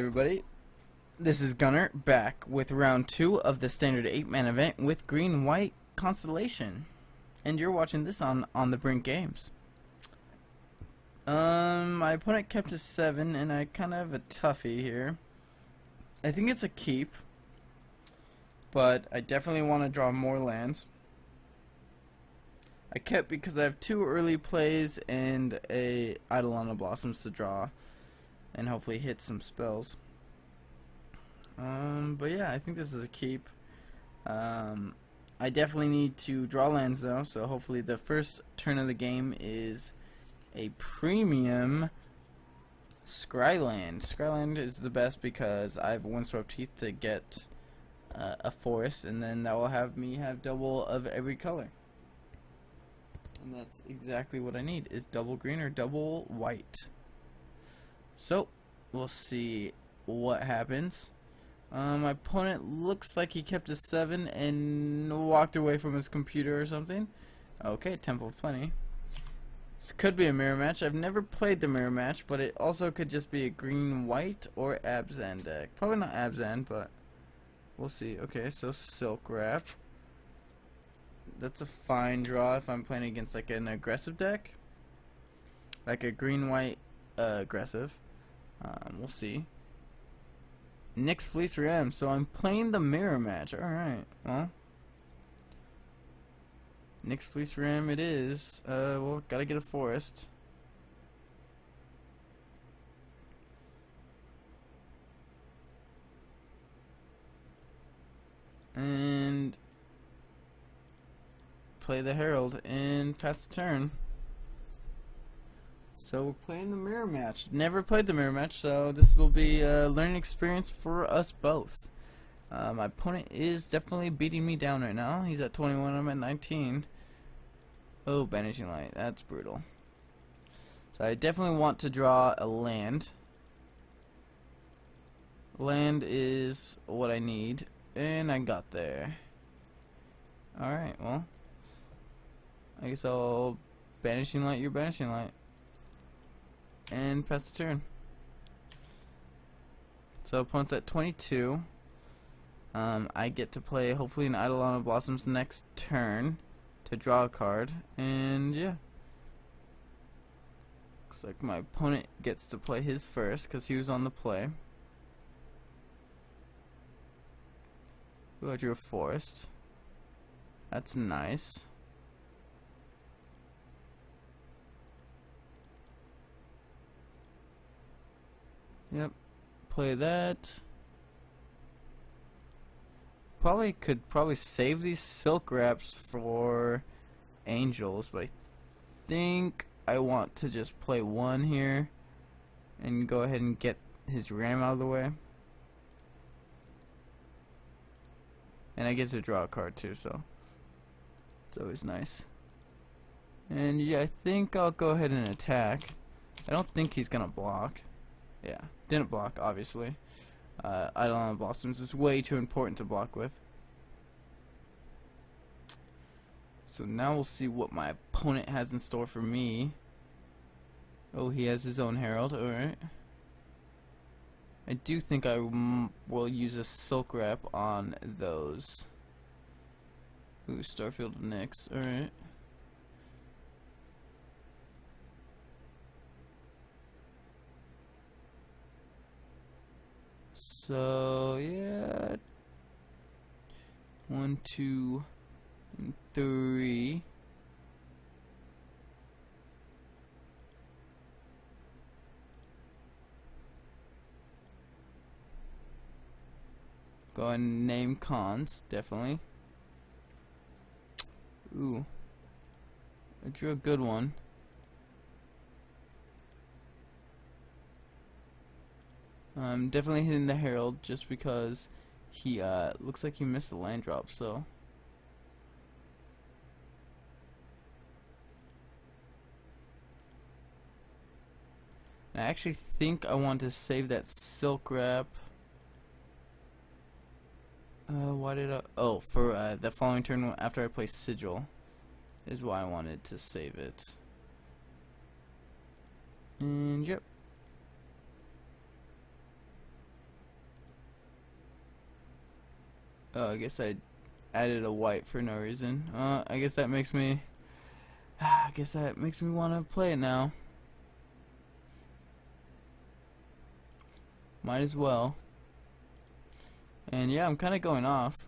everybody, this is Gunnar back with round 2 of the standard 8-man event with green-white Constellation, and you're watching this on the Brink Games. My opponent kept a 7 and I kind of have a toughie here. I think it's a keep, but I definitely want to draw more lands. I kept because I have 2 early plays and a Eidolon of Blossoms to draw and hopefully hit some spells. But yeah, I think this is a keep. I definitely need to draw lands though, so hopefully the first turn of the game is a premium Scryland. Scryland is the best because I have Windswept Teeth to get a forest, and then that will have me have double of every color. And that's exactly what I need, is double green or double white. So, we'll see what happens. My opponent looks like he kept a 7 and walked away from his computer or something. Okay, Temple of Plenty. This could be a mirror match. I've never played the mirror match, but it also could just be a green-white or Abzan deck. Probably not Abzan, but we'll see. Okay, so Silk Wrap. That's a fine draw if I'm playing against like an aggressive deck. Like a green-white aggressive. We'll see. Nyx Fleece Ram, so I'm playing the mirror match. Alright, well. Nyx Fleece Ram it is. Well, gotta get a forest. And play the Herald and pass the turn. So we're playing the mirror match. Never played the mirror match, so this will be a learning experience for us both. My opponent is definitely beating me down right now. He's at 21, I'm at 19. Oh, Banishing Light, that's brutal. So I definitely want to draw a land. Land is what I need, and I got there. Alright, well, I guess I'll Banishing Light your Banishing Light and pass the turn. So opponent's at 22. I get to play hopefully an Eidolon of Blossoms next turn to draw a card, and yeah. Looks like my opponent gets to play his first because he was on the play. Ooh, I drew a forest. That's nice. Yep, play that. Could save these Silk Wraps for Angels, but I think I want to just play one here and go ahead and get his Ram out of the way. And I get to draw a card too, so it's always nice. And yeah, I think I'll go ahead and attack. I don't think he's gonna block. Yeah, didn't block, obviously. Eidolon of Blossoms is way too important to block with. So now we'll see what my opponent has in store for me. Oh, he has his own Herald, alright. I do think I will use a Silk Wrap on those. Ooh, Starfield of Nyx, alright. So yeah, 1, 2, and 3. Go ahead and name cons, definitely. Ooh, I drew a good one. I'm definitely hitting the Herald just because he looks like he missed a land drop, so I actually think I want to save that Silk Wrap. Why did I? Oh, for the following turn after I play Sigil is why I wanted to save it. And yep. Oh, I guess I added a white for no reason. I guess that makes me. I guess that makes me want to play it now. Might as well. And yeah, I'm kind of going off,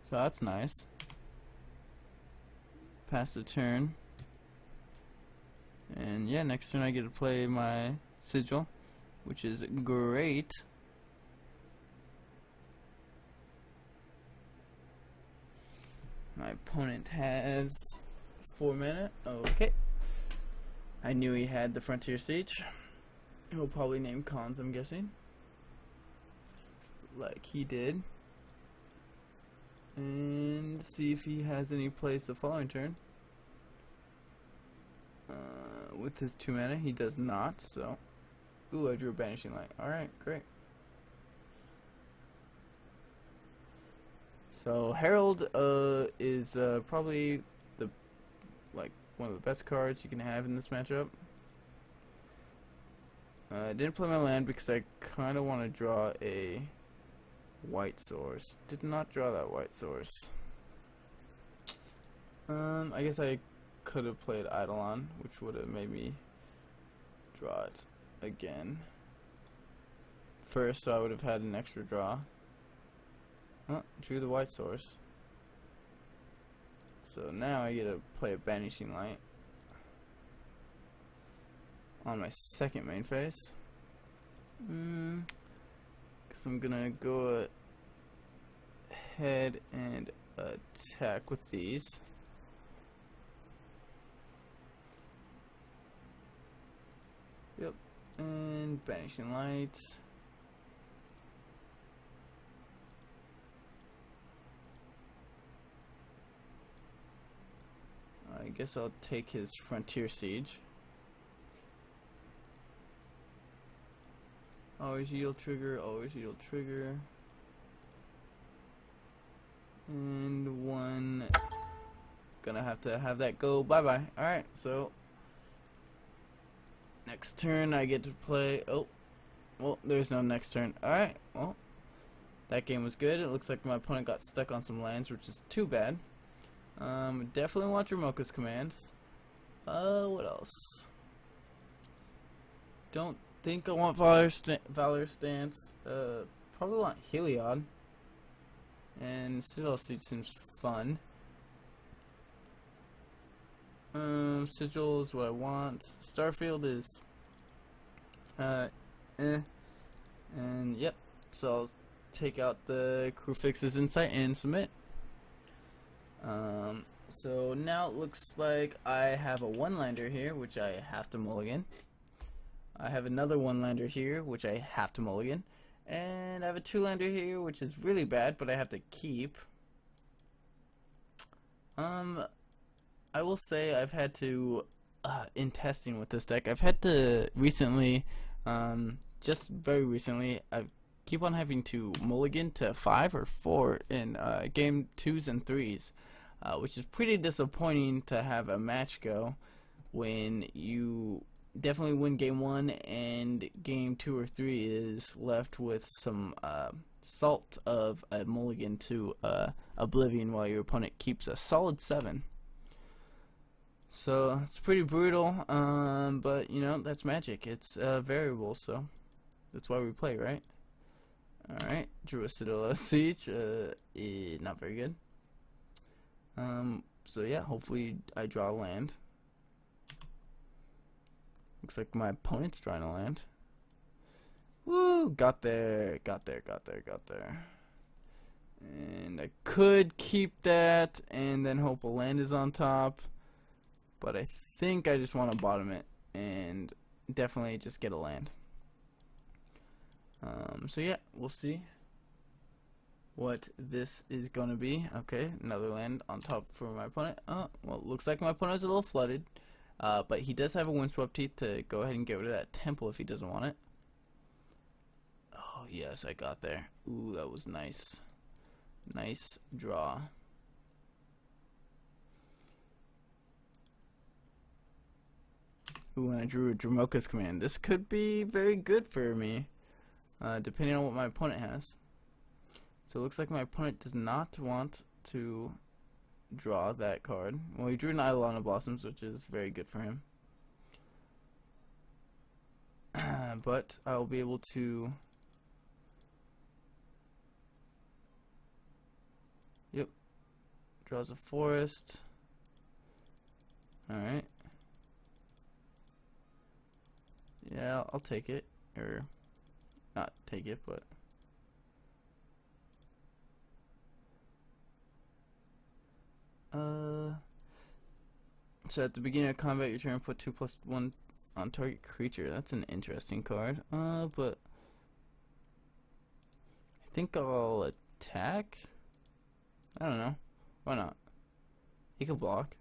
so that's nice. Pass the turn. And yeah, next turn I get to play my sigil, which is great. My opponent has 4 mana. Okay. I knew he had the Frontier Siege. He'll probably name cons, I'm guessing. Like he did. And see if he has any plays the following turn. With his 2 mana, he does not, so. Ooh, I drew a Banishing Light. Alright, great. So Herald is probably the one of the best cards you can have in this matchup. I didn't play my land because I kind of want to draw a white source. Did not draw that white source. I guess I could have played Eidolon, which would have made me draw it again first, so I would have had an extra draw. Drew the white source. So now I get to play a Banishing Light on my second main phase. Guess I'm gonna go ahead and attack with these. Yep, and Banishing Light. I guess I'll take his Frontier Siege. Always yield trigger, always yield trigger. And one. Gonna have to have that go bye-bye. Alright, so next turn I get to play. Oh, well, there's no next turn. Alright, well, that game was good. It looks like my opponent got stuck on some lands, which is too bad. Definitely want Dromoka's commands. What else? Don't think I want Valor Stance. Probably want Heliod. And Sigil Siege seems fun. Sigil is what I want. Starfield is And yep. So I'll take out the Crewfix's Insight and submit. So now it looks like I have a one-lander here, which I have to mulligan. I have another one-lander here, which I have to mulligan. And I have a two-lander here, which is really bad, but I have to keep. I will say I've had to, in testing with this deck, I've had to recently, just very recently, I keep on having to mulligan to 5 or 4 in game 2s and 3s. Which is pretty disappointing to have a match go when you definitely win game 1 and game 2 or 3 is left with some salt of a mulligan to oblivion while your opponent keeps a solid 7. So it's pretty brutal, but you know, that's Magic. It's variable, so that's why we play, right? Alright, drew a Sigil Siege, not very good. So yeah, hopefully I draw a land. Looks like my opponent's drawing a land. Woo! Got there, got there, got there, got there. And I could keep that and then hope a land is on top. But I think I just want to bottom it and definitely just get a land. So yeah, we'll see what this is gonna be. Okay, another land on top for my opponent. Oh, well, looks like my opponent is a little flooded, but he does have a Windswept Teeth to go ahead and get rid of that temple if he doesn't want it. Oh yes, I got there. Ooh, that was nice. Nice draw. Ooh, and I drew a Dromoka's Command. This could be very good for me, depending on what my opponent has. So it looks like my opponent does not want to draw that card. Well, he drew an Eidolon of Blossoms, which is very good for him. But I'll be able to... Yep. Draws a forest. Alright. Yeah, I'll take it. Or, not take it, but... So at the beginning of combat, your turn, put 2+1 on target creature. That's an interesting card. But I think I'll attack. I don't know. Why not? He can block.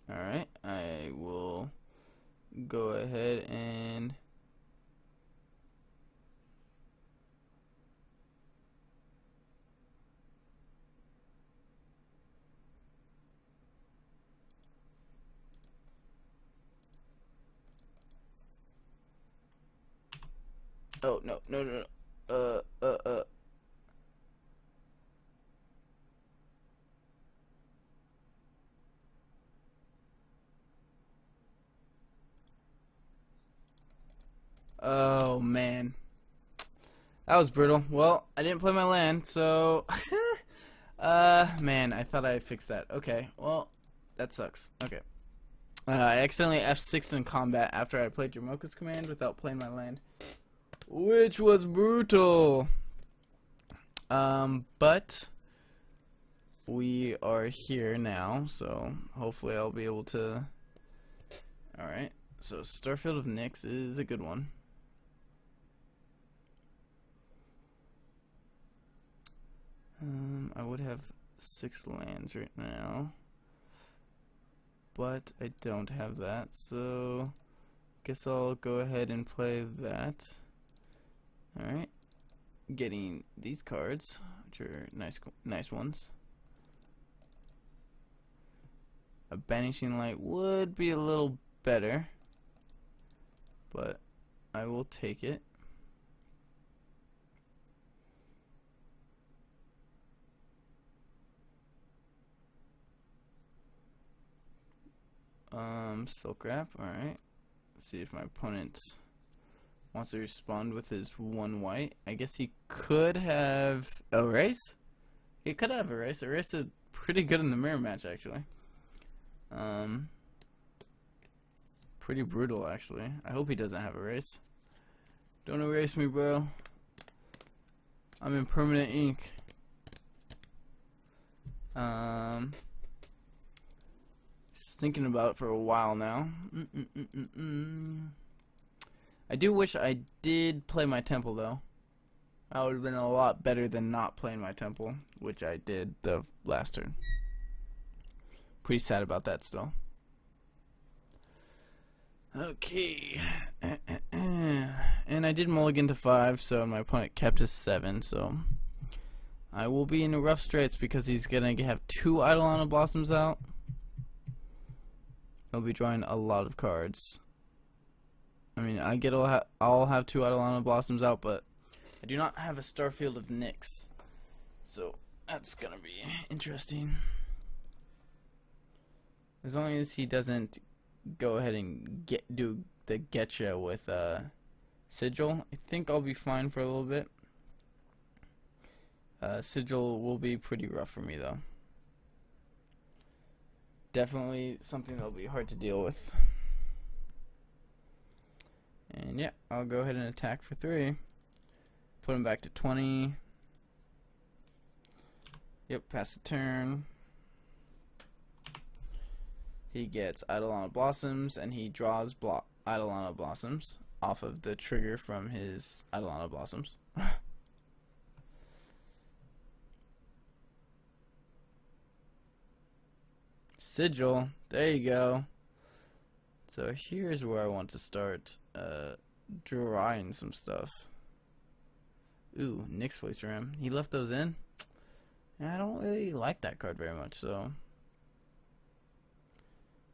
Alright, I will go ahead and oh no. Oh man. That was brutal. Well, I didn't play my land, so man, I thought I fixed that. Okay, well, that sucks. Okay. I accidentally F6'd in combat after I played Jamoka's command without playing my land, which was brutal. But we are here now, so hopefully I'll be able to... Alright, so Starfield of Nyx is a good one. I would have 6 lands right now, but I don't have that, so guess I'll go ahead and play that. Alright, getting these cards, which are nice ones. A Banishing Light would be a little better, but I will take it. Silk Wrap, alright. See if my opponent wants to respond with his 1 white. I guess he could have Erase. He could have Erase. Erase is pretty good in the mirror match, actually. Pretty brutal, actually. I hope he doesn't have Erase. Don't erase me, bro. I'm in permanent ink. Thinking about it for a while now. I do wish I did play my temple though. That would have been a lot better than not playing my temple, which I did the last turn. Pretty sad about that still. Okay. And I did mulligan to 5, so my opponent kept his 7, so I will be in the rough straits because he's gonna have 2 Eidolon of Blossoms out. I'll be drawing a lot of cards. I mean, I'll have 2 Eidolon of Blossoms out, but I do not have a Starfield of Nyx, so that's gonna be interesting. As long as he doesn't go ahead and do the getcha with Sigil, I think I'll be fine for a little bit. Sigil will be pretty rough for me though. Definitely something that'll be hard to deal with. And yeah, I'll go ahead and attack for 3. Put him back to 20. Yep, pass the turn. He gets Eidolon of Blossoms, and he draws Eidolon of Blossoms off of the trigger from his Eidolon of Blossoms. Sigil, there you go. So here's where I want to start drawing some stuff. Ooh, Nyx Fleece Ram. He left those in? I don't really like that card very much, so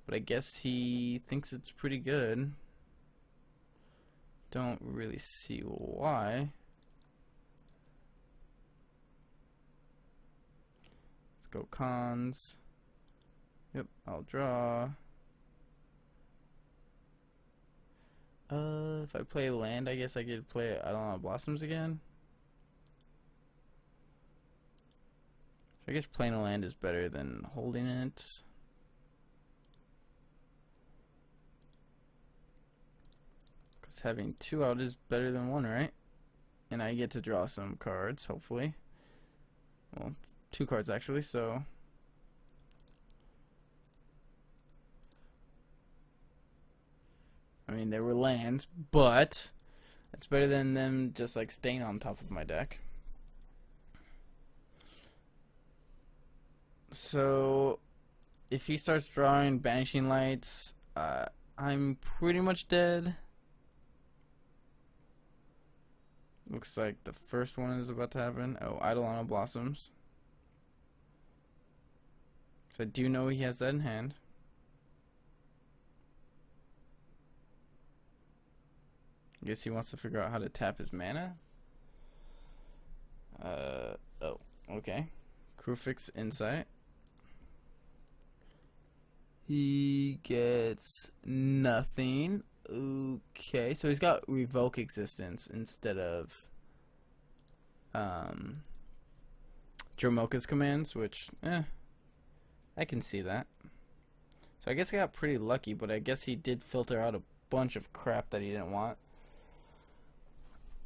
but I guess he thinks it's pretty good. Don't really see why. Let's go cons. Yep, I'll draw. If I play land, I guess I could play I don't know, Blossoms again. So I guess playing a land is better than holding it. Because having 2 out is better than 1, right? And I get to draw some cards, hopefully. Well, 2 cards actually, so. I mean, they were lands, but it's better than them just like staying on top of my deck. So, if he starts drawing Banishing Lights, I'm pretty much dead. Looks like the first one is about to happen. Oh, Eidolon Blossoms. So I do know he has that in hand. I guess he wants to figure out how to tap his mana. Oh, okay. Krufix Insight. He gets nothing. Okay, so he's got Revoke Existence instead of Dromoka's commands, which, I can see that. So I guess I got pretty lucky, but I guess he did filter out a bunch of crap that he didn't want.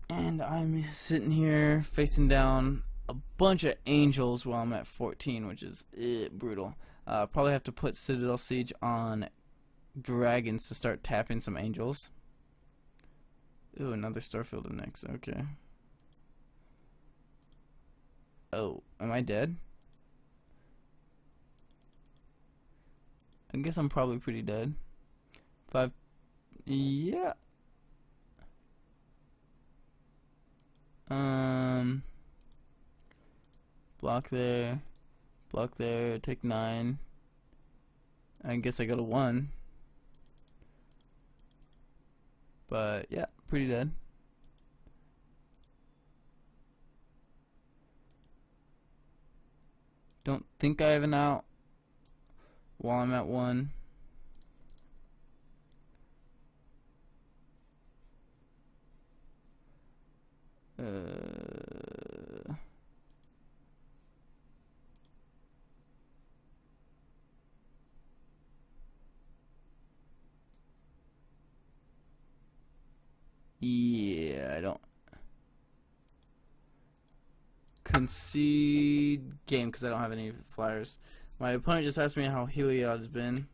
And I'm sitting here facing down a bunch of angels while I'm at 14, which is brutal. Probably have to put Citadel Siege on dragons to start tapping some angels. Ooh, another Starfield of Nyx. Okay. Oh, am I dead? I guess I'm probably pretty dead. 5. Yeah. Block there, take 9. I guess I got a 1. But yeah, pretty dead. Don't think I have an out while I'm at 1. Yeah, I don't concede game because I don't have any flyers. My opponent just asked me how Heliod has been.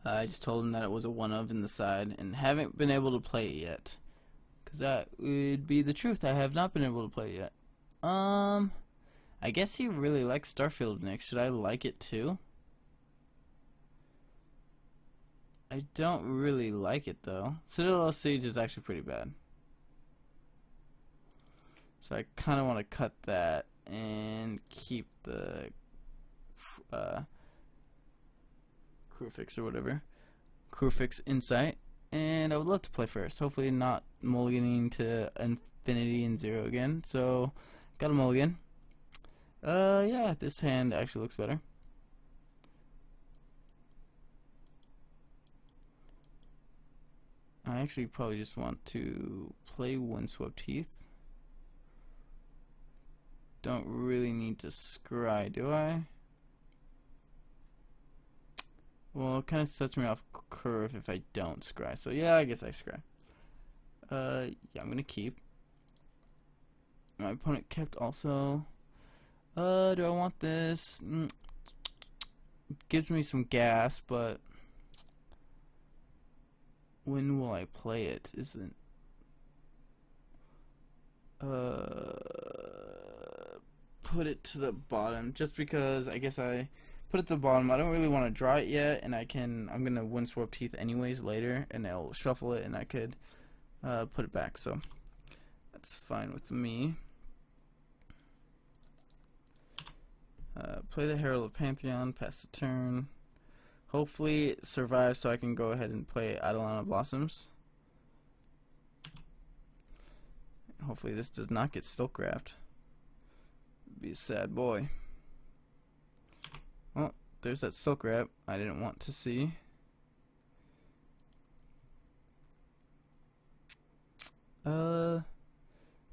I just told him that it was a 1-of in the side and haven't been able to play it yet. Because that would be the truth. I have not been able to play it yet. I guess he really likes Starfield Nyx. Should I like it too? I don't really like it though. Citadel Siege is actually pretty bad. So I kind of want to cut that and keep the Krufix or whatever. Krufix Insight. And I would love to play first. Hopefully not mulliganing to infinity and 0 again. So, got a mulligan. Yeah, this hand actually looks better. I actually probably just want to play Windswept Heath. Don't really need to scry, do I? Well, it kind of sets me off curve if I don't scry. So yeah, I guess I scry. Yeah, I'm gonna keep. My opponent kept also. Do I want this? It gives me some gas, but when will I play it? Isn't put it to the bottom just because I guess I put it at the bottom. I don't really want to draw it yet, and I'm gonna Windswept Teeth anyways later, and I'll shuffle it, and I could put it back. So that's fine with me. Play the Herald of Pantheon, pass the turn. Hopefully it survives so I can go ahead and play Eidolon Blossoms. Hopefully this does not get Silk Wrapped. Be a sad boy. Well, there's that Silk Wrap I didn't want to see.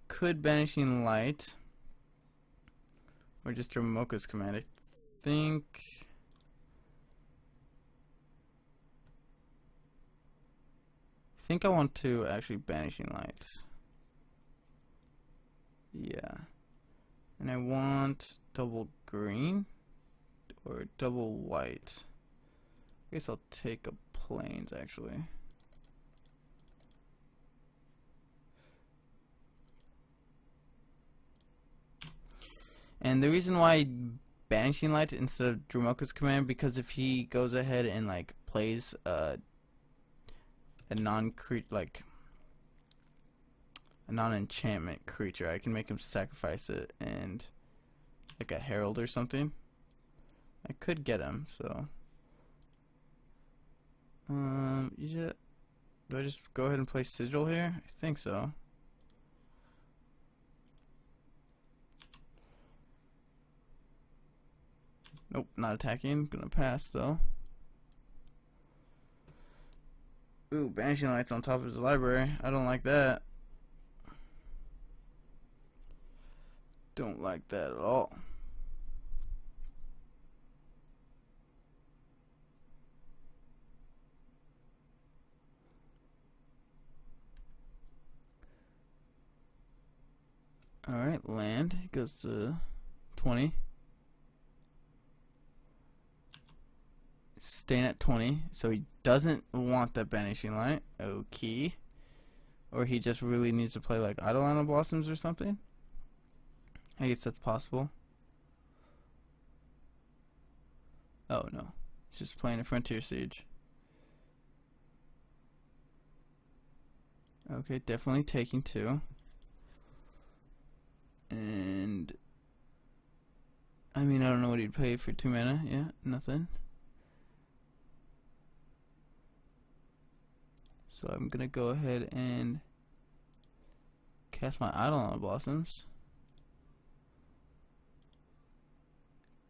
Could Banishing Light or just Dromoka's Command. I think I want to actually Banishing Light. Yeah. And I want double green or double white. I guess I'll take a plains actually. And the reason why Banishing Light instead of Dromoka's Command, because if he goes ahead and like plays a non-enchantment creature, I can make him sacrifice it and like a Herald or something. I could get him, so yeah. Do I just go ahead and play Sigil here? I think so. Nope, not attacking. Gonna pass though. Ooh, Banishing Light's on top of his library. I don't like that. Don't like that at all. Alright, land. He goes to 20. Staying at 20, so he doesn't want that Banishing Light. Okay. Or he just really needs to play like Eidolon Blossoms or something. I guess that's possible. Oh no, he's just playing a Frontier Siege. Okay, definitely taking 2. And I mean, I don't know what he'd pay for 2 mana. Yeah, nothing. So I'm gonna go ahead and cast my Eidolon Blossoms.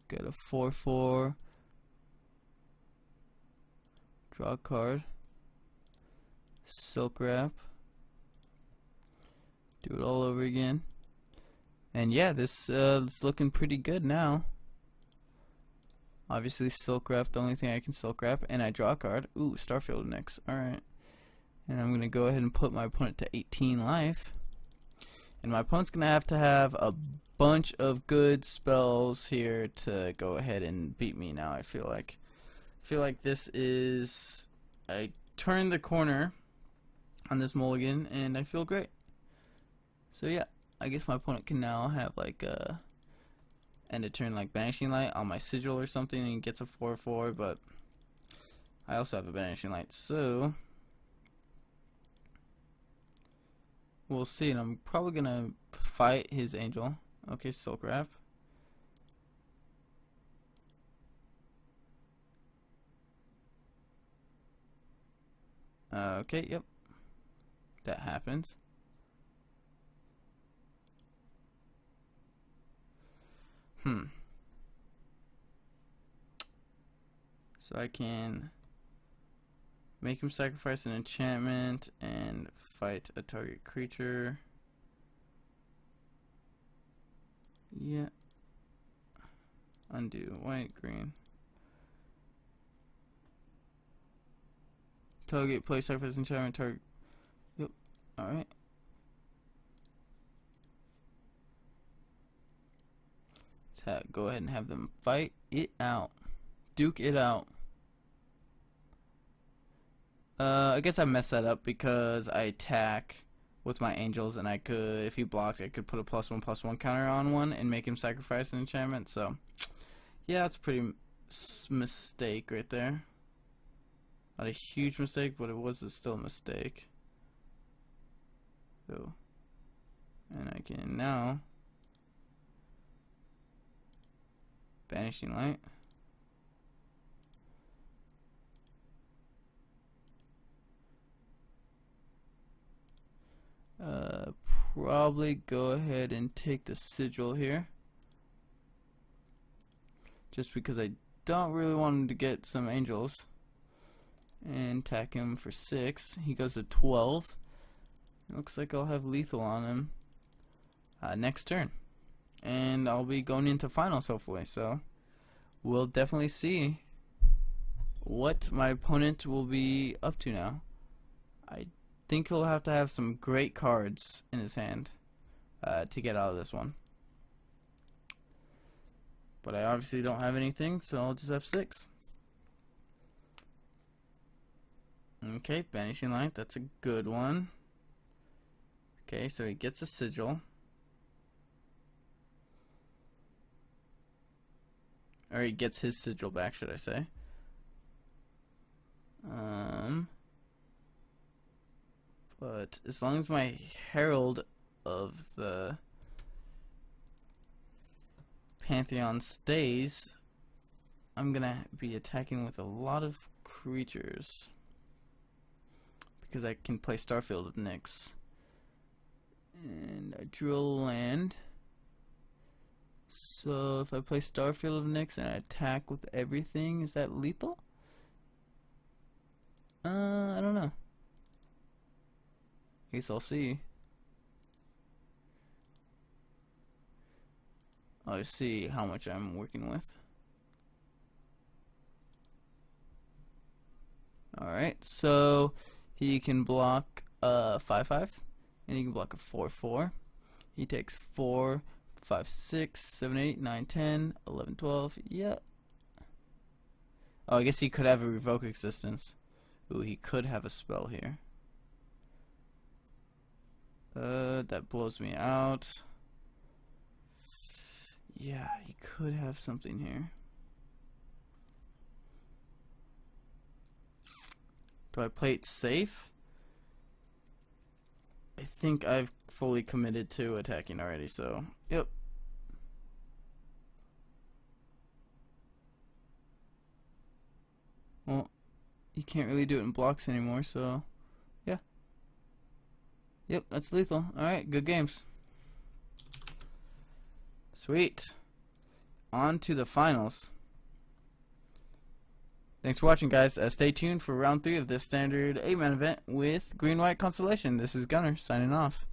Get a 4/4. Draw a card. Silk Wrap. Do it all over again. And yeah, this is looking pretty good now. Obviously Silk Wrap, the only thing I can Silk Wrap, and I draw a card. Ooh, Starfield next. Alright. And I'm going to go ahead and put my opponent to 18 life. And my opponent's going to have a bunch of good spells here to go ahead and beat me now, I feel like. I feel like this is... I turned the corner on this mulligan, and I feel great. So yeah, I guess my opponent can now have like a... end of turn like Banishing Light on my Sigil or something, and he gets a 4/4, but I also have a Banishing Light, so... we'll see, and I'm probably gonna fight his Angel. Okay, Silk Wrap. Okay, yep. That happens. So I can make him sacrifice an enchantment and fight a target creature. Yeah. Undo. White, green. Target, play sacrifice enchantment, target. Yep. Alright. Let's go ahead and have them fight it out. Duke it out. I guess I messed that up because I attack with my angels, and I could, if he blocked, I could put a +1/+1 counter on one and make him sacrifice an enchantment. So, yeah, that's pretty mistake right there. Not a huge mistake, but it was still a mistake. So, and I can now Vanishing Light. Probably go ahead and take the sigil here, just because I don't really want him to get some angels. And attack him for 6. He goes to 12. It looks like I'll have lethal on him next turn, and I'll be going into finals hopefully. So we'll definitely see what my opponent will be up to now. I think he'll have to have some great cards in his hand to get out of this one. But I obviously don't have anything, so I'll just have 6. Okay, Vanishing Light, that's a good one. Okay, so he gets a sigil. Or he gets his sigil back, should I say. But as long as my Herald of the Pantheon stays, I'm gonna be attacking with a lot of creatures, because I can play Starfield of Nyx. And I drill land. So if I play Starfield of Nyx and I attack with everything, is that lethal? I don't know. I guess I'll see. I'll see how much I'm working with. Alright, so he can block a 5/5, and he can block a 4/4. He takes 4, 5, 6, 7, 8, 9, 10, 11, 12. Yeah. Oh, I guess he could have a Revoke Existence. Ooh, he could have a spell here. That blows me out. Yeah, he could have something here. Do I play it safe? I think I've fully committed to attacking already, so yep. Well, you can't really do it in blocks anymore, so yeah. Yep, that's lethal. Alright, good games. Sweet. On to the finals. Thanks for watching, guys. Stay tuned for round 3 of this standard 8-man event with Green-White Constellation. This is Gunnar, signing off.